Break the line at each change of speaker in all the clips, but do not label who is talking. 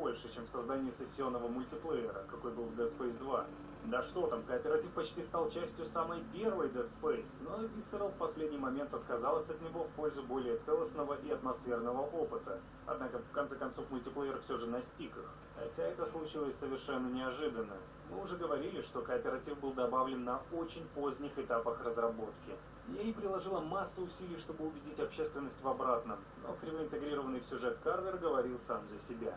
больше, чем в создании сессионного мультиплеера, какой был в Dead Space 2. Да что там, кооператив почти стал частью самой первой Dead Space, но Visceral в последний момент отказалась от него в пользу более целостного и атмосферного опыта. Однако, в конце концов, мультиплеер все же настиг их. Хотя это случилось совершенно неожиданно. Мы уже говорили, что кооператив был добавлен на очень поздних этапах разработки. EA приложила массу усилий, чтобы убедить общественность в обратном, но кривоинтегрированный в сюжет Карвер говорил сам за себя.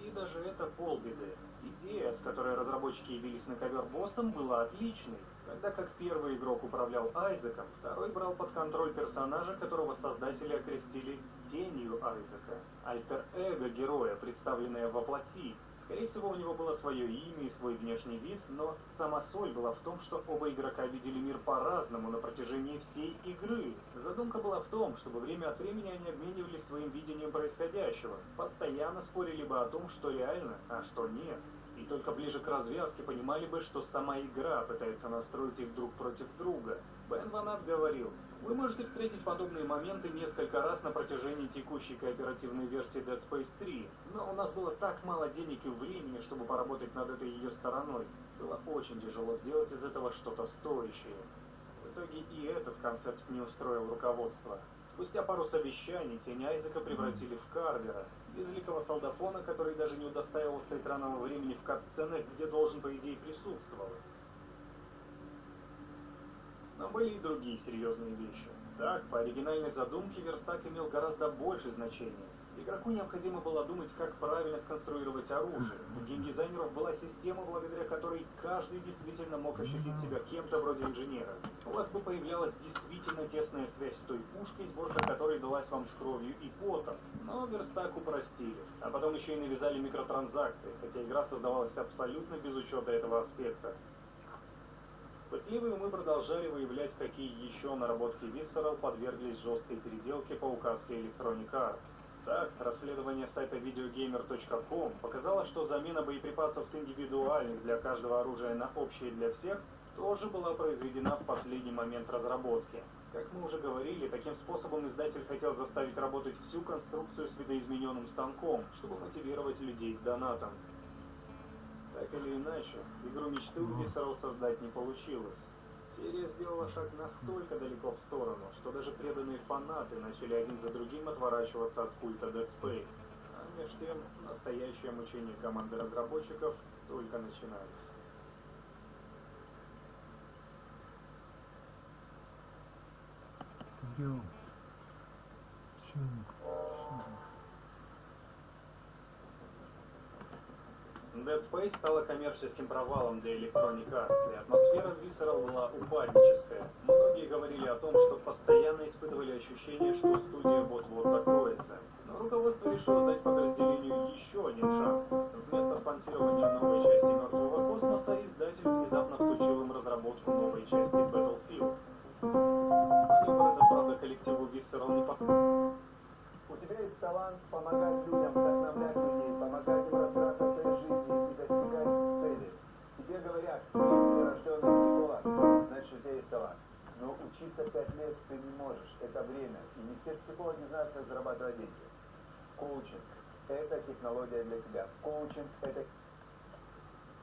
И даже это полбеды. Идея, с которой разработчики явились на ковер боссом, была отличной. Тогда как первый игрок управлял Айзеком, второй брал под контроль персонажа, которого создатели окрестили тенью Айзека. Альтер-эго героя, представленное во плоти. Скорее всего, у него было свое имя и свой внешний вид, но сама соль была в том, что оба игрока видели мир по-разному на протяжении всей игры. Задумка была в том, чтобы время от времени они обменивались своим видением происходящего, постоянно спорили бы о том, что реально, а что нет. И только ближе к развязке понимали бы, что сама игра пытается настроить их друг против друга. Бен Ванат говорил: «Вы можете встретить подобные моменты несколько раз на протяжении текущей кооперативной версии Dead Space 3, но у нас было так мало денег и времени, чтобы поработать над этой ее стороной. Было очень тяжело сделать из этого что-то стоящее». В итоге и этот концепт не устроил руководство. Спустя пару совещаний тень Айзека превратили в Карвера, безликого солдафона, который даже не удостаивался экранного времени в кат-сценах, где должен, по идее, присутствовать. Но были и другие серьезные вещи. Так, по оригинальной задумке верстак имел гораздо больше значения. Игроку необходимо было думать, как правильно сконструировать оружие. У геймдизайнеров была система, благодаря которой каждый действительно мог ощутить себя кем-то вроде инженера. У вас бы появлялась действительно тесная связь с той пушкой, сборка которой далась вам с кровью и потом. Но верстак упростили. А потом еще и навязали микротранзакции, хотя игра создавалась абсолютно без учета этого аспекта. Пытливые мы продолжали выявлять, какие еще наработки Visceral подверглись жесткой переделке по указке Electronic Arts. Так, расследование сайта videogamer.com показало, что замена боеприпасов с индивидуальных для каждого оружия на общие для всех тоже была произведена в последний момент разработки. Как мы уже говорили, таким способом издатель хотел заставить работать всю конструкцию с видоизмененным станком, чтобы мотивировать людей к донатам. Так или иначе, игру мечты у Visceral создать не получилось. Серия сделала шаг настолько далеко в сторону, что даже преданные фанаты начали один за другим отворачиваться от культа Dead Space. А меж тем, настоящее мучение команды разработчиков только начинались. Dead Space стала коммерческим провалом для Electronic Arts, и атмосфера в Visceral была упадническая. Многие говорили о том, что постоянно испытывали ощущение, что студия вот-вот закроется. Но руководство решило дать подразделению еще один шанс. Вместо спонсирования новой части Мертвого Космоса, издатель внезапно всучил им разработку новой части Battlefield. Маневр этот, правда, коллективу Visceral не подходит.
У тебя есть талант помогать людям, вдохновлять людей, помогать им разбираться в своей жизни и достигать цели. Тебе говорят: ты прирожденный психолог, значит, у тебя есть талант. Но учиться 5 лет ты не можешь, это время. И не все психологи знают, как зарабатывать деньги. Коучинг – это технология для тебя. Коучинг – это...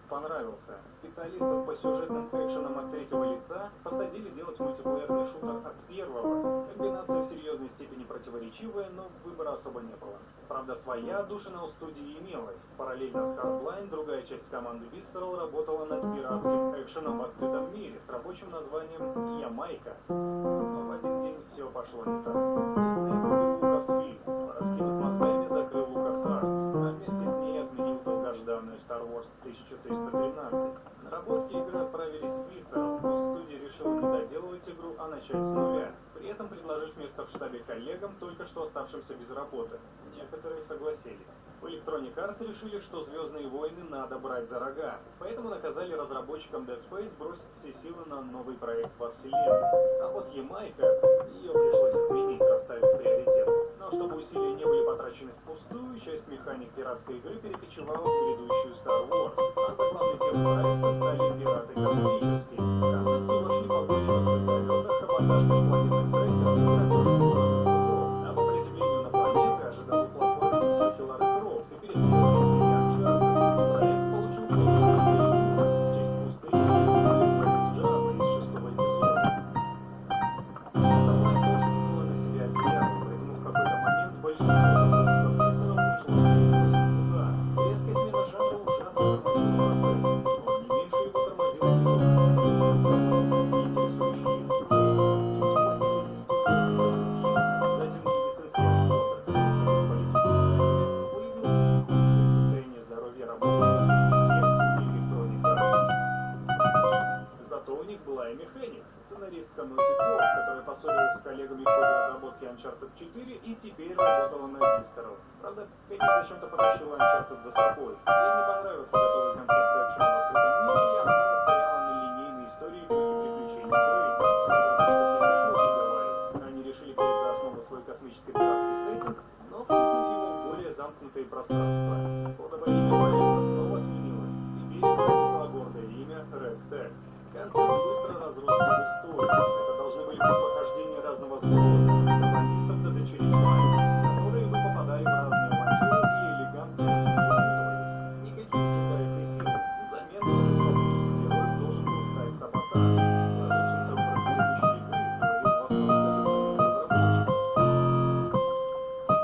Понравился. Специалистов по сюжетным экшенам от третьего лица посадили делать мультиплеерный шутер от первого. Комбинация в серьезной степени противоречивая, но выбора особо не было. Правда, своя отдушина у студии имелась. Параллельно с Hardline другая часть команды Visceral работала над пиратским экшеном в открытом мире с рабочим названием «Ямайка». Но в один день все пошло не так. Disney купил Lucasfilm, раскинув мозгами, закрыл LucasArts, а вместе с ней отменил долгожданную Star Wars 1313. Наработки игры отправились в Visceral, но студия решила не доделывать игру, а начать с нуля, при этом предложив место в штабе коллегам, только что оставшимся без работы. Некоторые согласились. В Electronic Arts решили, что «Звездные войны» надо брать за рога, поэтому наказали разработчикам Dead Space бросить все силы на новый проект во вселенной. А вот Ямайка, ее пришлось отменить, расставив приоритет. Но чтобы усилия не были потрачены впустую, часть механик пиратской игры перекочевала в грядущую Star Wars, а заглавной темой проекта стали пираты космические. В концепцию вошли погони на звездолетах, абордаж межпланетных крейсеров и кражи грузовых судов. А по приземлению на планеты ожидала платформа Лары Крофт и перестрелки Правда, Кенни зачем-то потащила Uncharted за собой. Ей не понравился готовый концепт экшена в открытом мире, и она настояла на линейной истории духе приключений Дрейка. Разработчиков не пришлось уговаривать. Они решили взять за основу свой космический пиратский сеттинг, но втиснуть его в более замкнутые пространства. Кодовое имя проекта снова сменилось. Теперь это написало гордое имя RegTech. Концепт быстро разросся в историю. Это должны были быть похождения разного сброда, от пропагандистов до дочерей мафии, которые бы попадали в разные авантюры и элегантно с ними путались. Никаких джедаев и сил. Взамен новой способностью героев должен был стать саботаж. Сложившийся образ грядущей игры приводил в восторг даже самих разработчиков.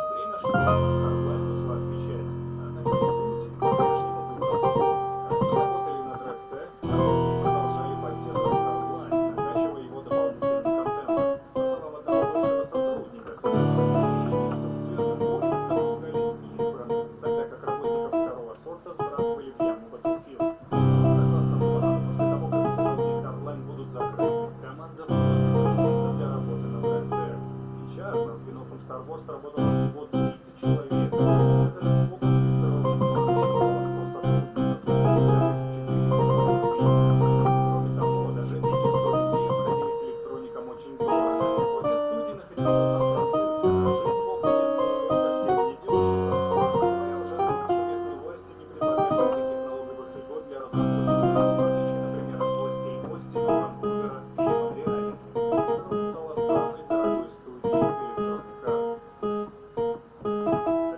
Время шло, Hardline ушла в печать. Однако путь по-прежнему был расплод. Они работали над RegTech, а другие продолжали поддерживать Hardline, накачивая его дополнительным контентом. По словам одного бывшего сотрудника, создавалось ощущение, что к «Звездным войнам» допускались избранных, тогда как работников второго сорта сбрасывали в яму Battlefield. Согласно плану, после того, как все долги с Hardline будут закрыты, команда вновь объединится для работы над RegTech. Сейчас над спин-оффом Star Wars работало всего 30 человек, хотя даже сколько Visceral немного рассчитывало 100 сотрудников, включая 4 миллиона 200. Кроме того, даже эти 100 людей обходились электроникам очень дорого. Обе студии находятся в Сан-Франциско, а жизнь в округе стоила совсем недешево. Не говоря уже о том, что местные власти не предлагали никаких налоговых льгот для разработчиков, в отличие, например, от властей Остина, Ванкувера или Монреаля. Visceral стала самой дорогой студией в Electronic Arts.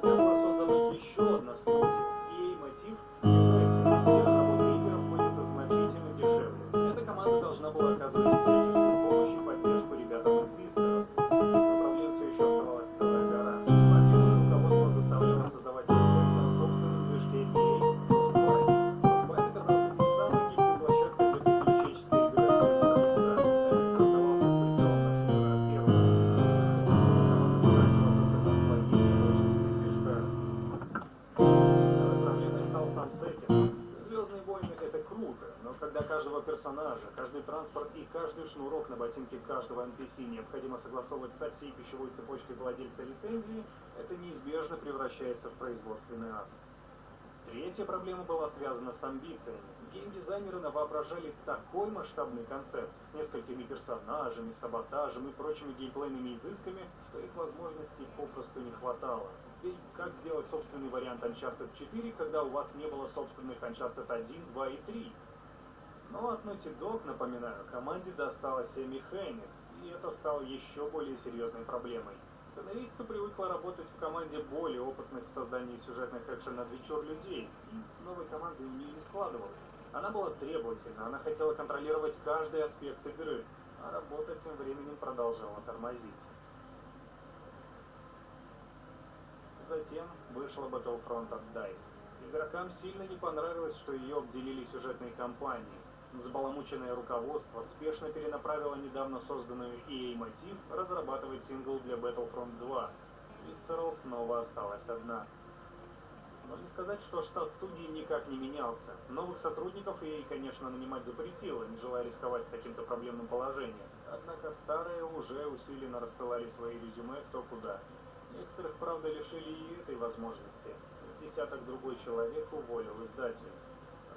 Тогда была создана еще одна студия, EA Motive в Quebec, где разработка игр обходится значительно дешевле. Эта команда должна была оказывать всяческую помощь и поддержку ребятам из Visceral. Но проблем все еще оставалась целая гора. Во-первых, руководство заставляло создавать RegTech на собственном движке EA Frostbite. Frostbite оказался не самой гибкой площадкой для приключенческой игры от третьего лица. Alex создавался с прицелом на шутера от первого. Команда тратила только на освоение мощности движка. Второй проблемой стал сам сеттинг. «Звездные войны» — это круто, но когда каждого персонажа, каждый транспорт и каждый шнурок на ботинке каждого NPC необходимо согласовывать со всей пищевой цепочкой владельца лицензии, это неизбежно превращается в производственный ад. Третья проблема была связана с амбициями. Геймдизайнеры навоображали такой масштабный концепт с несколькими персонажами, саботажем и прочими геймплейными изысками, что их возможностей попросту не хватало. Ведь как сделать собственный вариант Uncharted 4, когда у вас не было собственных Uncharted 1, 2 и 3? Но от Naughty Dog, напоминаю, команде досталась Эми Хеннинг, и это стало еще более серьезной проблемой. Сценаристка привыкла работать в команде более опытных в создании сюжетных экшен-адвенчур людей, и с новой командой у нее не складывалось. Она была требовательна, она хотела контролировать каждый аспект игры, а работа тем временем продолжала тормозить. Затем вышла Battlefront от DICE. Игрокам сильно не понравилось, что ее обделили сюжетной кампанией. Взбаламученное руководство спешно перенаправило недавно созданную EA Motive разрабатывать сингл для Battlefront 2. Visceral снова осталась одна. Но не сказать, что штат студии никак не менялся. Новых сотрудников EA, конечно, нанимать запретило, не желая рисковать с таким-то проблемным положением. Однако старые уже усиленно рассылали свои резюме кто куда. Некоторых, правда, лишили и этой возможности. С десяток другой человек уволил издатель.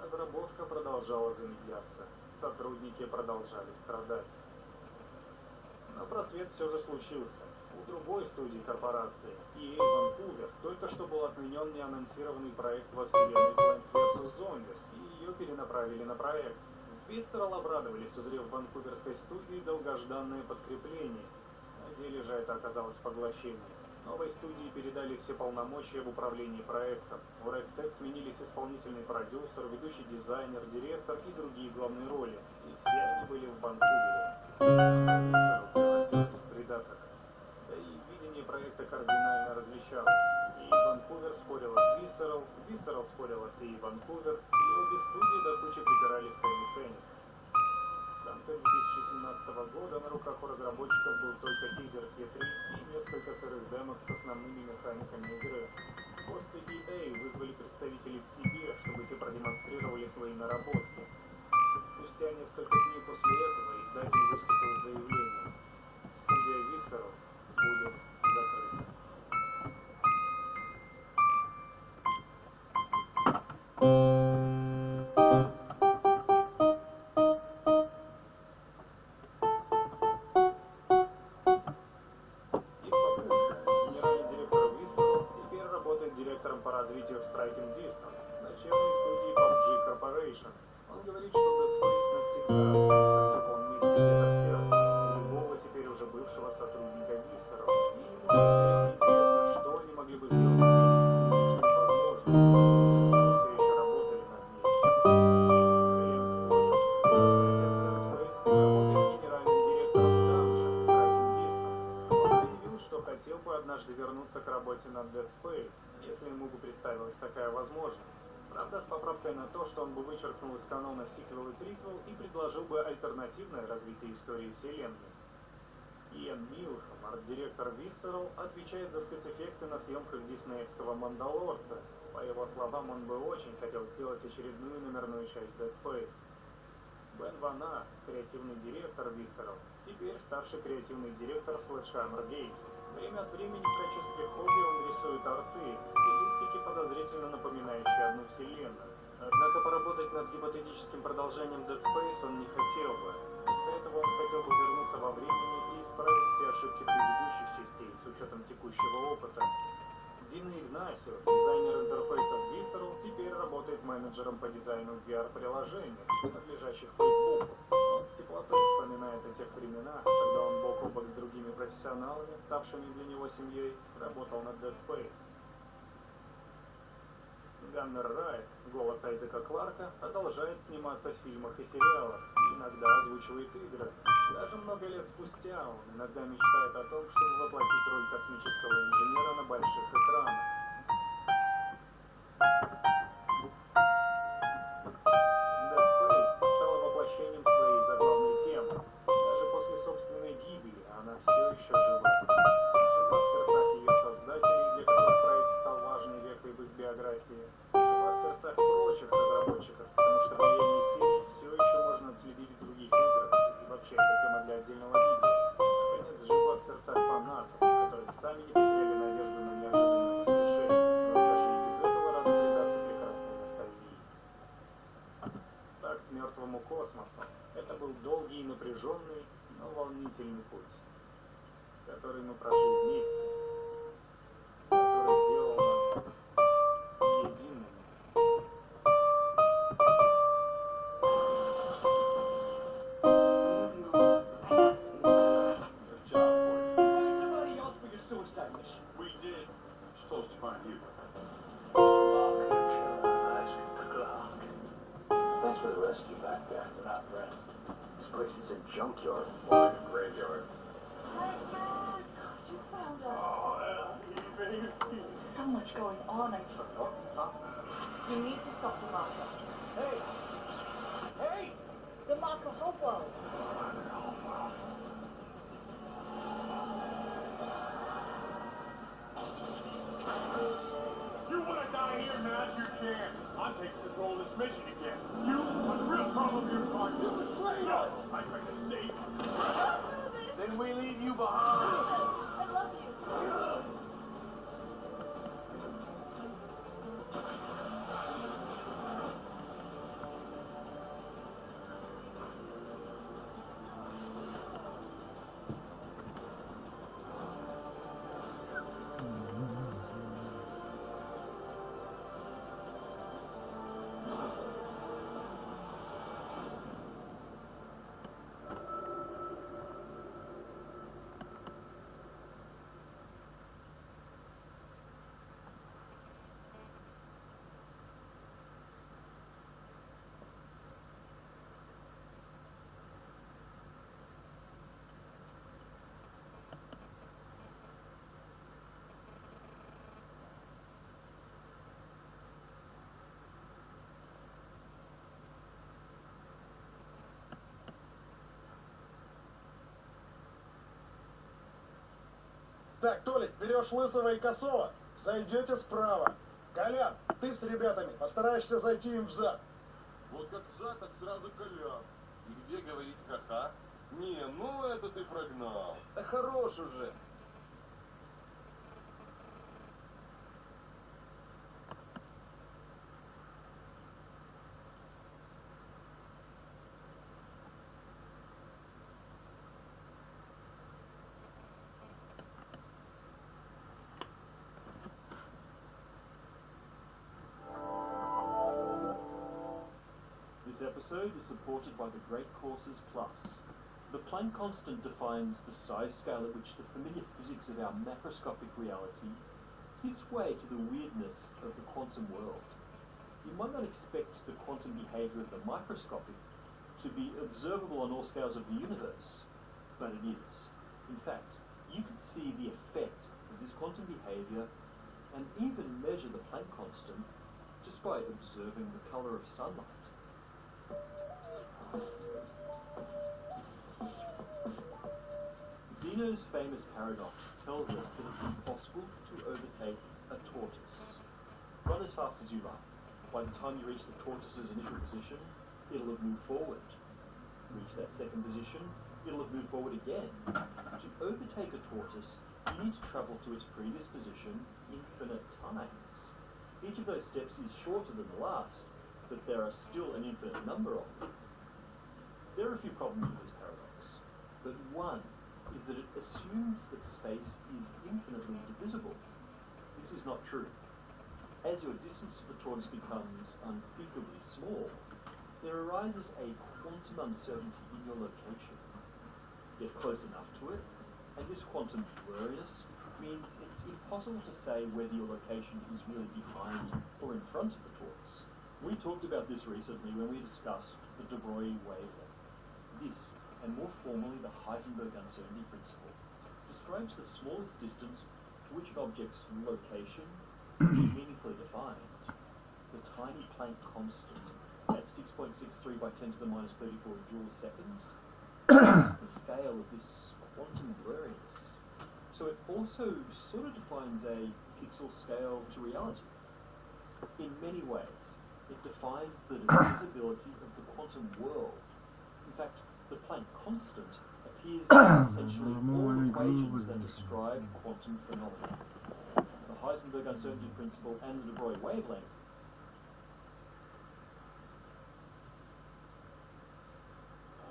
Разработка продолжала замедляться. Сотрудники продолжали страдать. Но просвет все же случился. У другой студии корпорации, EA Vancouver, только что был отменен неанонсированный проект во вселенной Plants vs. Zombies, и ее перенаправили на проект. Visceral обрадовались, узрев в ванкуверской студии долгожданное подкрепление. На деле же это оказалось поглощение. Новой студии передали все полномочия в управлении проектом. В RegTech сменились исполнительный продюсер, ведущий дизайнер, директор и другие главные роли. И все они были в Ванкувере. Visceral превратилась в придаток. Да и видение проекта кардинально различалось. И Ванкувер спорила с Visceral, Visceral спорила с EA Ванкувер, и обе студии до кучи припирались с Эми Хеннинг. В конце 2017 года на руках у разработчиков был только тизер с E3 и несколько сырых демок с основными механиками игры. После EA вызвали представителей к себе, чтобы те продемонстрировали свои наработки. Спустя несколько дней после этого издатель выступил с заявлением: студия Visceral будет закрыта. Генеральный директор Visceral, теперь работает директором по развитию в Striking Distance, дочерней студии PUBG Corporation. Он говорит, что Dead Space навсегда остается в таком месте где-то в сердце у любого теперь уже бывшего сотрудника Visceral. И ему определенно интересно, что они могли бы сделать с нынешними возможностями, если они все еще работали над ней. Крем спойлер. После отец Dead Space работает генеральным директором Dungeon Striking Distance. Он заявил, что хотел бы однажды вернуться к работе над Dead Space, если ему бы представилась такая возможность. Правда, с поправкой на то, что он бы вычеркнул из канона сиквел и триквел и предложил бы альтернативное развитие истории вселенной. Иэн Милхэм, арт-директор Visceral, отвечает за спецэффекты на съемках диснеевского «Мандалорца». По его словам, он бы очень хотел сделать очередную номерную часть Dead Space. Бен Вана, креативный директор Visceral, теперь старший креативный директор в Sledgehammer Games. Время от времени в качестве хобби он рисует арты, стилистики подозрительно напоминающие одну вселенную. Однако поработать над гипотетическим продолжением Dead Space он не хотел бы. Вместо этого он хотел бы вернуться во времени и исправить все ошибки предыдущих частей с учетом текущего опыта. Дина Игнасио, дизайнер интерфейсов Visceral, теперь работает менеджером по дизайну VR-приложений, принадлежащих Фейсбуку. Он с теплотой вспоминает о тех временах, когда он бок о бок с другими профессионалами, ставшими для него семьей, работал над Dead Space. Ганнер Райт, голос Айзека Кларка, продолжает сниматься в фильмах и сериалах, и иногда озвучивает игры. Даже много лет спустя он иногда мечтает о том, чтобы воплотить роль космического инженера на больших экранах. Dead Space стала воплощением своей заглавной темы. Даже после собственной гибели она все еще жива. Жива в сердцах ее создателей, для которых проект стал важной вехой в их биографии. Жива в сердцах прочих разработчиков, потому что влияние серии все еще можно отследить в других играх, и вообще это тема для отдельного видео. Наконец, жива в сердцах фанатов, которые сами не потеряли надежду на неожиданное воскрешение, но даже и без этого рады предаться прекрасной ностальгии. В такт мертвому космосу это был долгий и напряженный, но волнительный путь, который мы прошли вместе, который сделал нас едиными.
We did. Supposed to find you.
Thanks for the rescue back there. We're not friends. This place is a junkyard, more like a graveyard.
You found us.
Oh, baby.
So much going on. You need to stop the marker.
Hey! Hey!
The marker hobo.
You want to die here, now's your chance. I'm taking control of this mission again. You are the real problem here, Clark. You betrayed us. I tried to save you.
Then we leave you behind.
I love you.
Так, Толик, берешь Лысого и Косого, зайдете справа. Колян, ты с ребятами постараешься зайти им в зад.
Вот как за, так сразу Колян. И где говорить ха-ха? Не, ну это ты прогнал.
Да хорош уже.
This episode is supported by the Great Courses Plus. The Planck constant defines the size scale at which the familiar physics of our macroscopic reality gives way to the weirdness of the quantum world. You might not expect the quantum behavior of the microscopic to be observable on all scales of the universe, but it is. In fact, you could see the effect of this quantum behavior and even measure the Planck constant just by observing the color of sunlight. Zeno's famous paradox tells us that it's impossible to overtake a tortoise. Run as fast as you like. By the time you reach the tortoise's initial position, it'll have moved forward. Reach that second position, it'll have moved forward again. To overtake a tortoise, you need to travel to its previous position infinite times. Each of those steps is shorter than the last, but there are still an infinite number of them. There are a few problems with this paradox, but one is that it assumes that space is infinitely divisible. This is not true. As your distance to the tortoise becomes unthinkably small, there arises a quantum uncertainty in your location. Get close enough to it, and this quantum blurriness means it's impossible to say whether your location is really behind or in front of the tortoise. We talked about this recently when we discussed the de Broglie wavelength. This, and more formally the Heisenberg uncertainty principle, describes the smallest distance to which an object's location can be meaningfully defined. The tiny Planck constant at 6.63 by 10 to the minus 34 joules seconds is the scale of this quantum blurriness. So it also sort of defines a pixel scale to reality. In many ways, it defines the divisibility of the quantum world. In fact, the Planck constant appears in essentially all equations that describe quantum phenomena. The Heisenberg uncertainty principle and the de Broglie wavelength.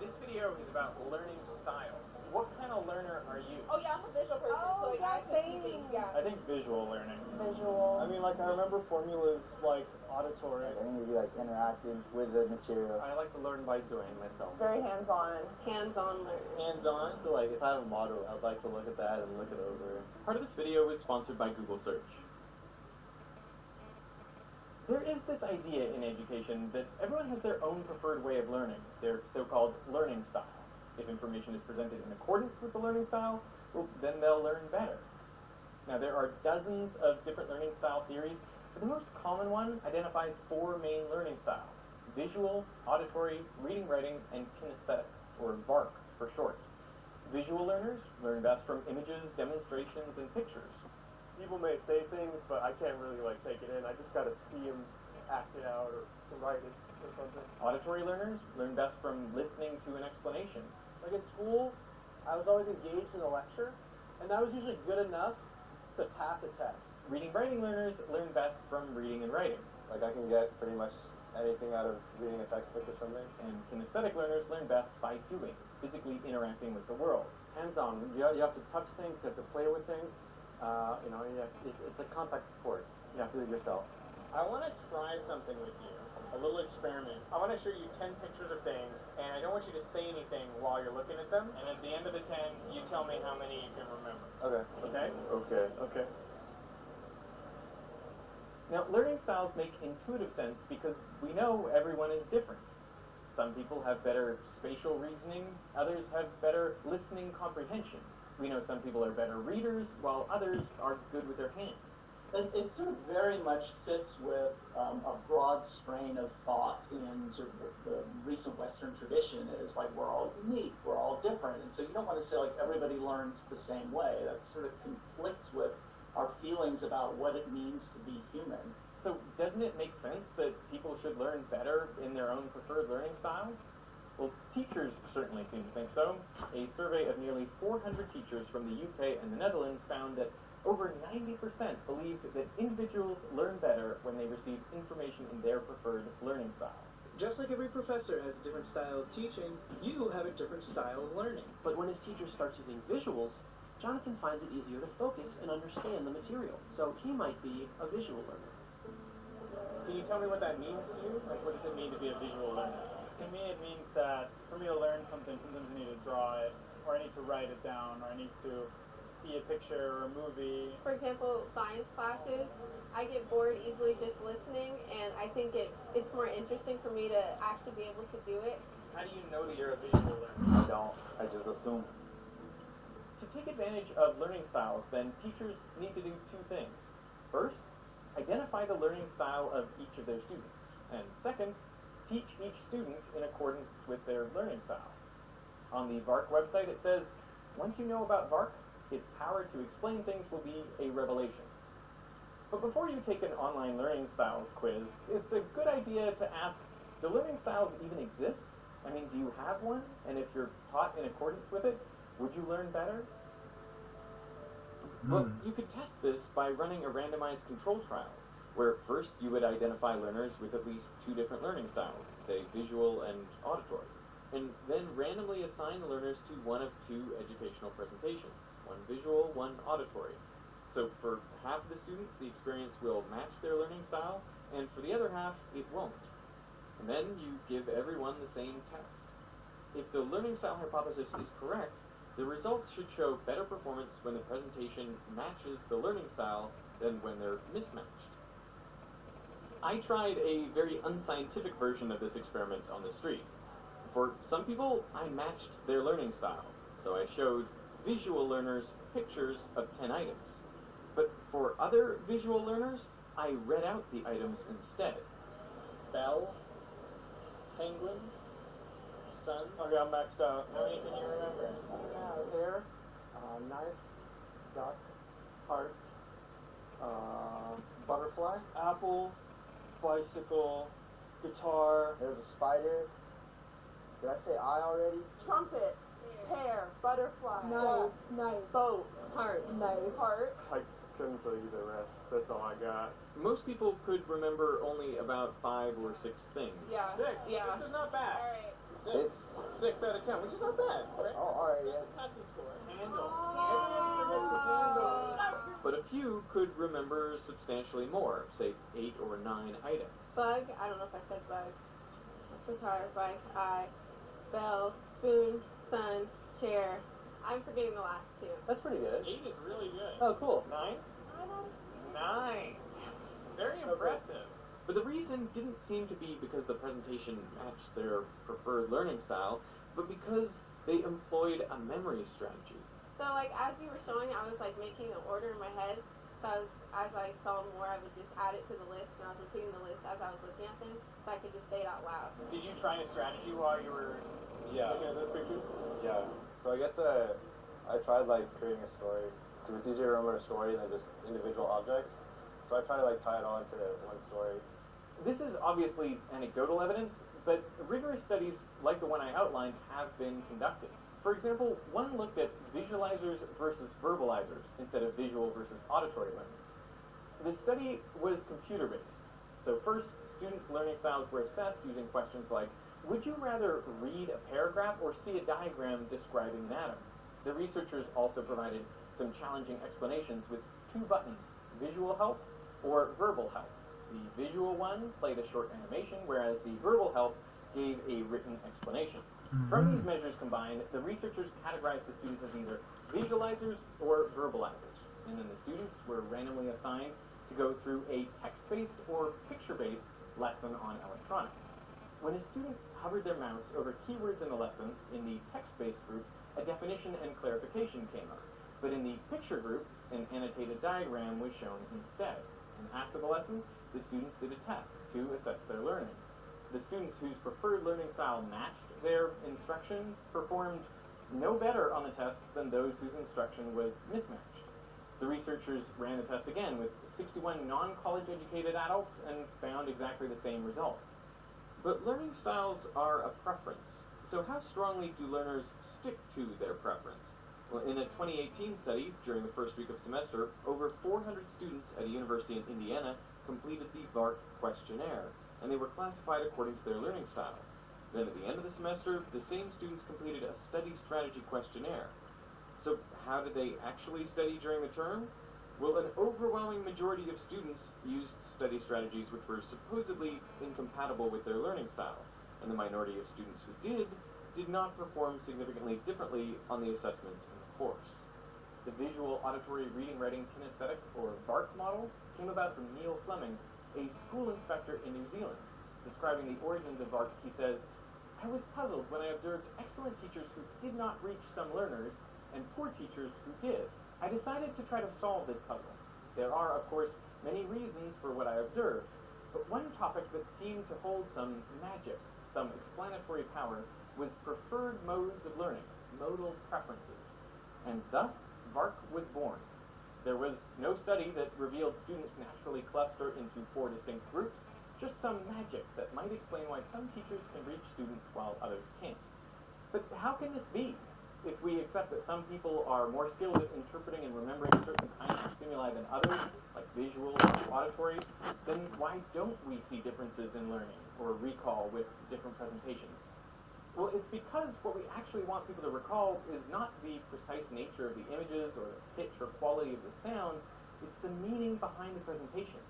This video is about learning styles. What kind of learner are you?
Oh yeah, I'm a visual person, so like I can see things, yeah.
I think visual learning.
Visual.
I mean, like, I remember formulas like auditory.
I need to be like interactive with the material.
I like to learn by doing myself.
Very hands-on. Hands-on learning.
Hands-on? So like, if I have a model, I'd like to look at that and look it over. Part of this video is sponsored by Google Search. There is this idea in education that everyone has their own preferred way of learning, their so-called learning style. If information is presented in accordance with the learning style, well, then they'll learn better. Now, there are dozens of different learning style theories, but the most common one identifies 4 main learning styles: visual, auditory, reading, writing, and kinesthetic, or VARK for short. Visual learners learn best from images, demonstrations, and pictures.
People may say things, but I can't really, like, take it in. I just gotta see them act it out or write it or something.
Auditory learners learn best from listening to an explanation.
Like, in school, I was always engaged in a lecture, and that was usually good enough to pass a test.
Reading, writing learners learn best from reading and writing.
Like, I can get pretty much anything out of reading a textbook or something.
And kinesthetic learners learn best by doing, physically interacting with the world.
Hands-on. You have to touch things, you have to play with things. You know, it's a contact sport. You have to do it yourself.
I want to try something with you, a little experiment. I want to show you 10 pictures of things, and I don't want you to say anything while you're looking at them, and at the end of the 10, you tell me how many you can remember.
Okay.
Okay?
Okay.
Okay. Now, learning styles make intuitive sense because we know everyone is different. Some people have better spatial reasoning, others have better listening comprehension. We know some people are better readers, while others are good with their hands.
It sort of very much fits with a broad strain of thought in sort of the recent Western tradition. Is like, we're all unique, we're all different, and so you don't want to say like everybody learns the same way. That sort of conflicts with our feelings about what it means to be human.
So doesn't it make sense that people should learn better in their own preferred learning style? Well, teachers certainly seem to think so. A survey of nearly 400 teachers from the UK and the Netherlands found that over 90% believed that individuals learn better when they receive information in their preferred learning style.
Just like every professor has a different style of teaching, you have a different style of learning.
But when his teacher starts using visuals, Jonathan finds it easier to focus and understand the material, so he might be a visual learner.
Can you tell me what that means to you? Like, what does it mean to be a visual learner?
To me, it means that for me to learn something, sometimes I need to draw it, or I need to write it down, or I need to see a picture or a movie.
For example, science classes, I get bored easily just listening, and I think it's more interesting for me to actually be able to do it.
How do you know that you're a visual learner?
I don't. I just assume.
To take advantage of learning styles, then teachers need to do two things. First, identify the learning style of each of their students. And second, teach each student in accordance with their learning style. On the VARC website it says, once you know about VARC, its power to explain things will be a revelation. But before you take an online learning styles quiz, it's a good idea to ask, do learning styles even exist? I mean, do you have one? And if you're taught in accordance with it, would you learn better? Well, you could test this by running a randomized control trial, where first you would identify learners with at least two different learning styles, say visual and auditory, and then randomly assign the learners to one of two educational presentations, one visual, one auditory. So for half of the students, the experience will match their learning style, and for the other half, it won't. And then you give everyone the same test. If the learning style hypothesis is correct, the results should show better performance when the presentation matches the learning style than when they're mismatched. I tried a very unscientific version of this experiment on the street. For some people, I matched their learning style, so I showed visual learners pictures of 10 items. But for other visual learners, I read out the items instead.
Bell, penguin, sun. Okay, I'm maxed out. How many can you remember?
Yeah, air, knife, duck, heart, butterfly.
Apple, bicycle, guitar.
There's a spider. Did I say I already?
Trumpet, pear, butterfly,
Knife,
boat,
heart,
heart.
I couldn't tell you the rest. That's all I got.
Most people could remember only about 5 or 6 things.
Yeah.
Six.
Yeah.
This is not bad.
All right.
Six.
6 out of 10, which is not bad, right?
Oh, all right, yeah.
Passing score. Handle. Everyone forgets the handle. But a few could remember substantially more, say 8 or 9 items.
bug, I don't know if I said bug. Guitar, bike, eye, bell, spoon, sun, chair. I'm forgetting the last two.
That's pretty good.
8 is really good.
Oh, cool.
9? 9. Very impressive. But the reason didn't seem to be because the presentation matched their preferred learning style, but because they employed a memory strategy.
So, like, as you were showing, I was, like, making an order in my head. So, as I saw more, I would just add it to the list, and I was repeating the list as I was looking at them, so I could just say it out loud.
Did you try a strategy while you were looking at those pictures?
Yeah. So I guess I tried, like, creating a story, because it's easier to remember a story than just individual objects. So I tried to, like, tie it all into one story.
This is obviously anecdotal evidence, but rigorous studies like the one I outlined have been conducted. For example, one looked at visualizers versus verbalizers instead of visual versus auditory learners. The study was computer-based. So first, students' learning styles were assessed using questions like, would you rather read a paragraph or see a diagram describing an atom? The researchers also provided some challenging explanations with 2 buttons, visual help or verbal help. The visual one played a short animation, whereas the verbal help gave a written explanation. From these measures combined, the researchers categorized the students as either visualizers or verbalizers, and then the students were randomly assigned to go through a text-based or picture-based lesson on electronics. When a student hovered their mouse over keywords in the lesson, in the text-based group, a definition and clarification came up, but in the picture group, an annotated diagram was shown instead. And after the lesson, the students did a test to assess their learning. The students whose preferred learning style matched their instruction performed no better on the tests than those whose instruction was mismatched. The researchers ran the test again with 61 non-college educated adults and found exactly the same result. But learning styles are a preference. So how strongly do learners stick to their preference? Well, in a 2018 study, during the first week of semester, over 400 students at a university in Indiana completed the VARC questionnaire, and they were classified according to their learning style. Then at the end of the semester, the same students completed a study strategy questionnaire. So how did they actually study during the term? Well, an overwhelming majority of students used study strategies which were supposedly incompatible with their learning style. and the minority of students who did not perform significantly differently on the assessments in the course. The visual, auditory, reading, writing, kinesthetic, or VARK model came about from Neil Fleming, a school inspector in New Zealand. Describing the origins of VARK, he says, "I was puzzled when I observed excellent teachers who did not reach some learners, and poor teachers who did. I decided to try to solve this puzzle. There are, of course, many reasons for what I observed, but one topic that seemed to hold some magic, some explanatory power, was preferred modes of learning, modal preferences. And thus, VARK was born. There was no study that revealed students naturally cluster into 4 distinct groups, just some magic that might explain why some teachers can reach students while others can't. But how can this be? If we accept that some people are more skilled at interpreting and remembering certain kinds of stimuli than others, like visual or auditory, then why don't we see differences in learning or recall with different presentations? Well, it's because what we actually want people to recall is not the precise nature of the images or the pitch or quality of the sound, it's the meaning behind the presentations.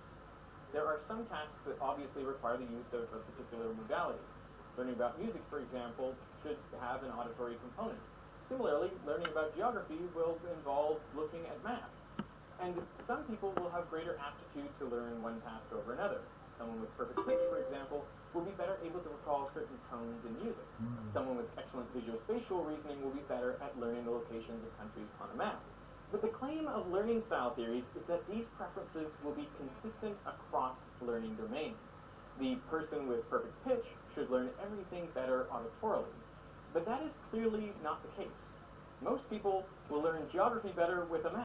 There are some tasks that obviously require the use of a particular modality. Learning about music, for example, should have an auditory component. Similarly, learning about geography will involve looking at maps. And some people will have greater aptitude to learn one task over another. Someone with perfect pitch, for example, will be better able to recall certain tones in music. Someone with excellent visual-spatial reasoning will be better at learning the locations of countries on a map. But the claim of learning style theories is that these preferences will be consistent across learning domains. The person with perfect pitch should learn everything better auditorily. But that is clearly not the case. Most people will learn geography better with a map.